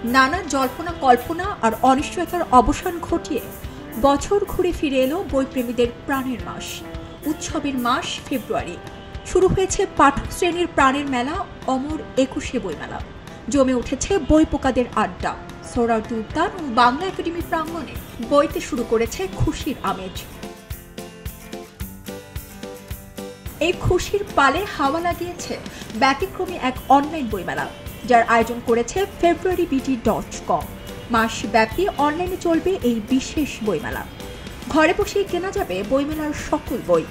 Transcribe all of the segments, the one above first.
নানা জল্পনা কল্পনা আর অনিশ্চয়তার অবসান ঘটিয়ে বছর ঘুরে ফিরে এলো বইপ্রেমীদের প্রাণের মাস, উৎসবের মাস ফেব্রুয়ারি। শুরু হয়েছে পাঠক শ্রেণীর প্রাণের মেলা অমর ২১শে বইমেলা। জমে উঠেছে বই পোকাদের আড্ডা। সোহরাওয়ার্দী উদ্যান ও বাংলা একাডেমি প্রাঙ্গণে বইতে শুরু করেছে খুশির আমেজ। এই খুশির পালে হাওয়া লাগিয়েছে ব্যতিক্রমী এক অনলাইন বইমেলা, যার আয়োজন করেছে februarybd.com। মাসব্যাপী অনলাইনে চলবে এই বিশেষ বইমেলা। ঘরে বসেই কেনা যাবে বইমেলার সকল বই।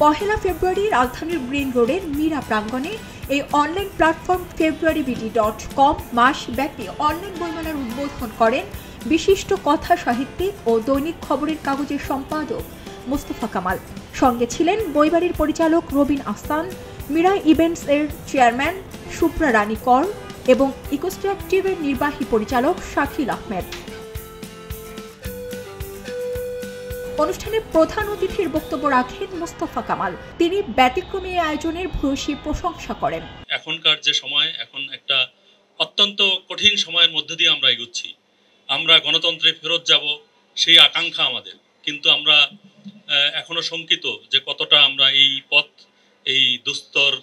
পহেলা ফেব্রুয়ারি রাজধানীর গ্রিন রোডের মীরা প্রাঙ্গণে এই অনলাইন প্ল্যাটফর্ম februarybd.com মাসব্যাপী অনলাইন বইমেলার উদ্বোধন করেন বিশিষ্ট কথা সাহিত্যিক ও দৈনিক খবরের কাগজের সম্পাদক মোস্তফা কামাল। সঙ্গে ছিলেন বইবাড়ির পরিচালক রবিন আহসান, মীরা ইভেন্টস এর চেয়ারম্যান শুভ্রা রানী কর এবং ইকোস্ট্রাকটিভের নির্বাহী পরিচালক শাকিল আহমেদ। অনুষ্ঠানে প্রধান অতিথির বক্তব্য রাখেন মোস্তফা কামাল। তিনি ব্যতিক্রমী আয়োজনের ভূয়সী প্রশংসা করেন। এখনকার যে সময়, এখন একটা অত্যন্ত কঠিন সময়ের মধ্যে দিয়ে আমরা এগোচ্ছি। আমরা গণতন্ত্রে ফেরত যাব সেই আকাঙ্ক্ষা আমাদের, কিন্তু আমরা এখনো শঙ্কিত যে কতটা আমরা এই পথ, এই দুস্তর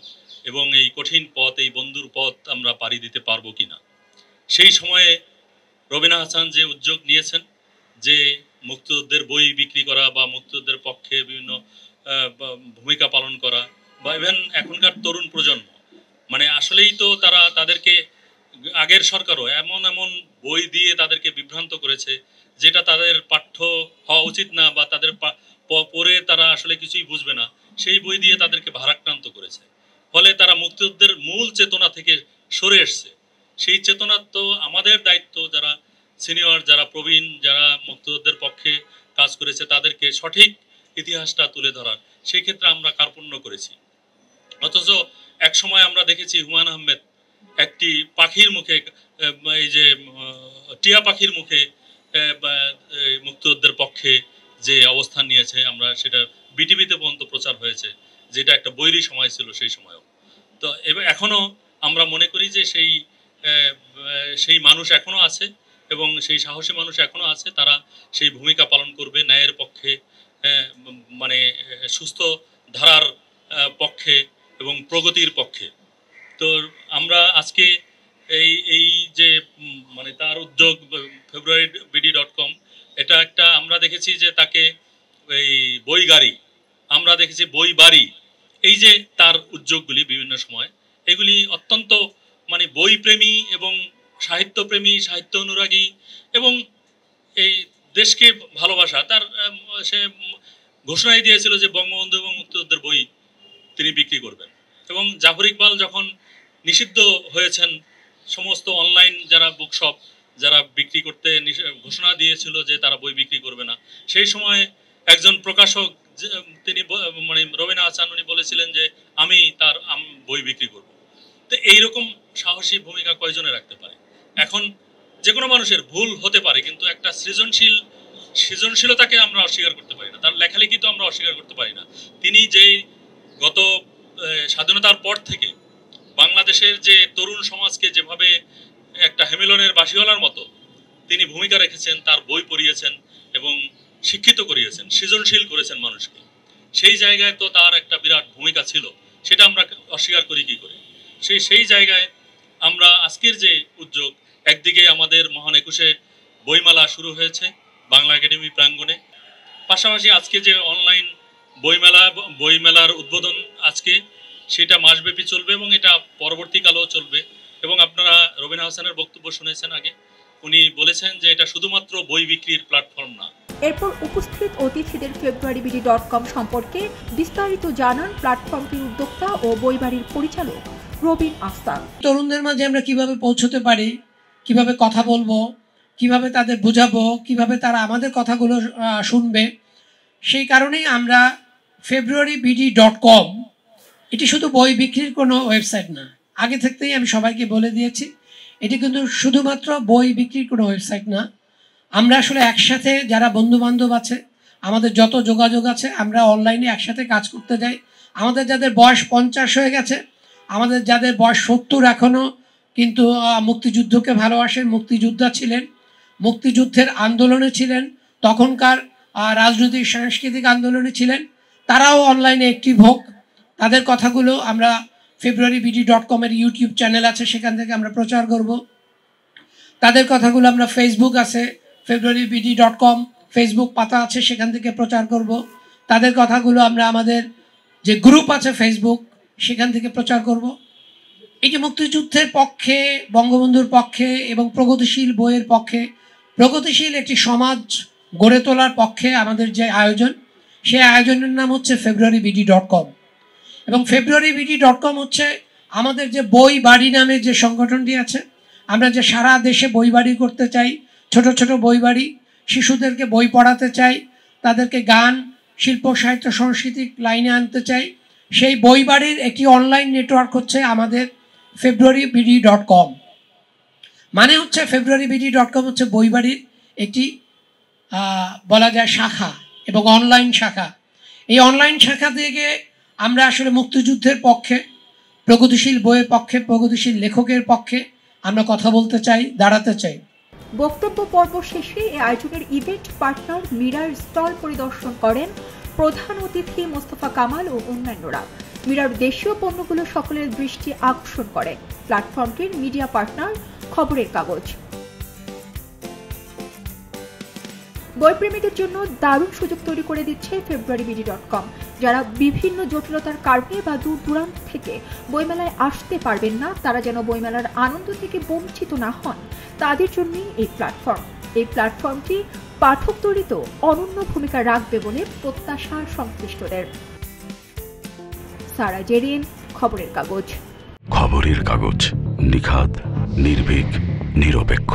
এবং এই কঠিন পথ, এই বন্ধুর পথ আমরা পাড়ি দিতে পারবো কিনা। সেই সময়ে রবিন আহসান যে উদ্যোগ নিয়েছেন যে মুক্তিযুদ্ধের বই বিক্রি করা বা মুক্তিযুদ্ধের পক্ষে বিভিন্ন ভূমিকা পালন করা, বা ইভেন এখনকার তরুণ প্রজন্ম, মানে আসলেই তো তাদেরকে আগের সরকারও এমন বই দিয়ে তাদেরকে বিভ্রান্ত করেছে যেটা তাদের পাঠ্য হওয়া উচিত না, বা তাদের পড়ে তারা আসলে কিছুই বুঝবে না, সেই বই দিয়ে তাদেরকে ভারাক্রান্ত করেছে। ফলে তারা মুক্তিযুদ্ধের মূল চেতনা থেকে সরে এসছে। সেই চেতনা তো আমাদের দায়িত্ব, যারা সিনিয়র, যারা প্রবীণ, যারা মুক্তিযুদ্ধের পক্ষে কাজ করেছে তাদেরকে সঠিক ইতিহাসটা তুলে ধরার। সেই ক্ষেত্রে আমরা কার্পণ্য করেছি। অথচ এক সময় আমরা দেখেছি হুমায়ুন আহমেদ একটি পাখির মুখে, এই যে টিয়া পাখির মুখে মুক্তিযুদ্ধের পক্ষে যে অবস্থান নিয়েছে, আমরা সেটা বিটিভিতে পর্যন্ত প্রচার হয়েছে, যেটা একটা বৈরী সময় ছিল সেই সময়ও। তো এখনো আমরা মনে করি যে সেই মানুষ এখনো আছে এবং সেই সাহসী মানুষ এখনো আছে। তারা সেই ভূমিকা পালন করবে ন্যায়ের পক্ষে, মানে সুস্থ ধারার পক্ষে এবং প্রগতির পক্ষে। তো আমরা আজকে এই যে মানে তার উদ্যোগ februarybd.com, এটা একটা আমরা দেখেছি যে তাকে এই বই গাড়ি, আমরা দেখেছি বই বাড়ি, এই যে তার উদ্যোগগুলি বিভিন্ন সময়, এগুলি অত্যন্ত মানে বই প্রেমী এবং সাহিত্যপ্রেমী, সাহিত্য অনুরাগী এবং এই দেশকে ভালোবাসা। তার সে ঘোষণাই দিয়েছিল যে বঙ্গবন্ধু এবং মুক্তিযুদ্ধের বই তিনি বিক্রি করবেন। এবং জাফর ইকবাল যখন নিষিদ্ধ হয়েছেন, সমস্ত অনলাইন যারা বুকশপ যারা বিক্রি করতে ঘোষণা দিয়েছিল যে তারা বই বিক্রি করবে না, সেই সময় একজন প্রকাশক তিনি মানে রবিন আহসান, উনি বলেছিলেন যে আমি তার বই বিক্রি করব। তো এইরকম সাহসী ভূমিকা কয়জনে রাখতে পারে? এখন যে কোনো মানুষের ভুল হতে পারে, কিন্তু একটা সৃজনশীলতাকে আমরা অস্বীকার করতে পারি না, তার লেখালেখি তো আমরা অস্বীকার করতে পারি না। তিনি যেই গত স্বাধীনতার পর থেকে বাংলাদেশের যে তরুণ সমাজকে যেভাবে একটা হেমিলনের বাসিওয়ালার মতো তিনি ভূমিকা রেখেছেন, তার বই পড়িয়েছেন এবং শিক্ষিত করিয়েছেন, সৃজনশীল করেছেন মানুষকে, সেই জায়গায় তো তার একটা বিরাট ভূমিকা ছিল। সেটা আমরা অস্বীকার করি কি করে? সেই জায়গায় আমরা আজকের যে উদ্যোগ, একদিকে আমাদের মহান ২১শে বইমেলা শুরু হয়েছে বাংলা একাডেমি প্রাঙ্গণে, পাশাপাশি আজকে যে অনলাইন বইমেলার উদ্বোধন আজকে, সেটা মাসব্যাপী চলবে এবং এটা পরবর্তীকালেও চলবে। এবং আপনারা রবিন আহসানের বক্তব্য শুনেছেন আগে, উনি বলেছেন যে এটা শুধুমাত্র বই বিক্রির প্ল্যাটফর্ম না। এরপর উপস্থিত অতিথিদের februarybd.com সম্পর্কে বিস্তারিত জানান প্ল্যাটফর্মটির উদ্যোক্তা ও বইবাড়ির পরিচালক রবিন আহসান। তরুণদের মাঝে আমরা কিভাবে পৌঁছতে পারি, কিভাবে কথা বলবো, কিভাবে তাদের বোঝাবো, কিভাবে তারা আমাদের কথাগুলো শুনবে, সেই কারণেই আমরা februarybd.com, এটি শুধু বই বিক্রির কোনো ওয়েবসাইট না। আগে থাকতেই আমি সবাইকে বলে দিয়েছি, এটি কিন্তু শুধুমাত্র বই বিক্রির কোনো ওয়েবসাইট না। আমরা আসলে একসাথে যারা বন্ধুবান্ধব আছে, আমাদের যত যোগাযোগ আছে, আমরা অনলাইনে একসাথে কাজ করতে যাই। আমাদের যাদের বয়স 50 হয়ে গেছে, আমাদের যাদের বয়স 70 এখনও কিন্তু মুক্তিযুদ্ধকে ভালোবাসেন, মুক্তিযোদ্ধা ছিলেন, মুক্তিযুদ্ধের আন্দোলনে ছিলেন, তখনকার রাজনৈতিক সাংস্কৃতিক আন্দোলনে ছিলেন, তারাও অনলাইনে অ্যাক্টিভ হোক। তাদের কথাগুলো আমরা februarybd.com এর ইউটিউব চ্যানেল আছে, সেখান থেকে আমরা প্রচার করব। তাদের কথাগুলো আমরা ফেসবুক আছে februarybd.com ফেসবুক পাতা আছে, সেখান থেকে প্রচার করব। তাদের কথাগুলো আমরা আমাদের যে গ্রুপ আছে ফেসবুক, সেখান থেকে প্রচার করব। এই যে মুক্তিযুদ্ধের পক্ষে, বঙ্গবন্ধুর পক্ষে এবং প্রগতিশীল বইয়ের পক্ষে, প্রগতিশীল একটি সমাজ গড়ে তোলার পক্ষে আমাদের যে আয়োজন, সেই আয়োজনের নাম হচ্ছে februarybd.com। এবং februarybd.com হচ্ছে আমাদের যে বই বাড়ি নামে যে সংগঠনটি আছে। আমরা যে সারা দেশে বই বাড়ি করতে চাই, ছোট ছোট বই বাড়ি, শিশুদেরকে বই পড়াতে চাই, তাদেরকে গান, শিল্প, সাহিত্য, সাংস্কৃতিক লাইনে আনতে চাই, সেই বই বাড়ির একটি অনলাইন নেটওয়ার্ক হচ্ছে আমাদের februarybd.com। মানে হচ্ছে februarybd.com হচ্ছে বই বাড়ির একটি বলা যায় শাখা এবং অনলাইন শাখা। এই অনলাইন শাখা থেকে আমরা আসলে মুক্তিযুদ্ধের পক্ষে, প্রগতিশীল বইয়ের পক্ষে, প্রগতিশীল লেখকের পক্ষে আমরা কথা বলতে চাই, দাঁড়াতে চাই। বক্তব্য পর্ব শেষে এই আয়োজনের ইভেন্ট পার্টনার মীরার স্টল পরিদর্শন করেন প্রধান অতিথি মোস্তফা কামাল ও অন্যান্যরা। মীরার দেশীয় পণ্যগুলো সকলের দৃষ্টি আকর্ষণ করে। প্ল্যাটফর্মটির মিডিয়া পার্টনার খবরের কাগজ। বইপ্রেমীদের জন্য দারুণ সুযোগ তৈরি করে দিচ্ছে februarybd.com। যারা বিভিন্ন জটিলতার কারণে বা দূর দূরান্ত থেকে বইমেলায় আসতে পারবেন না, তারা যেন বইমেলার আনন্দ থেকে বঞ্চিত না হন, তাদের জন্যই এই প্ল্যাটফর্ম। এই প্ল্যাটফর্মটি পাঠক তৈরিতেও অনন্য ভূমিকা রাখবে বলে প্রত্যাশা সংশ্লিষ্টদের। সারা জেরিন, খবরের কাগজ। খবরের কাগজ, নিখাদ, নির্ভীক, নিরপেক্ষ।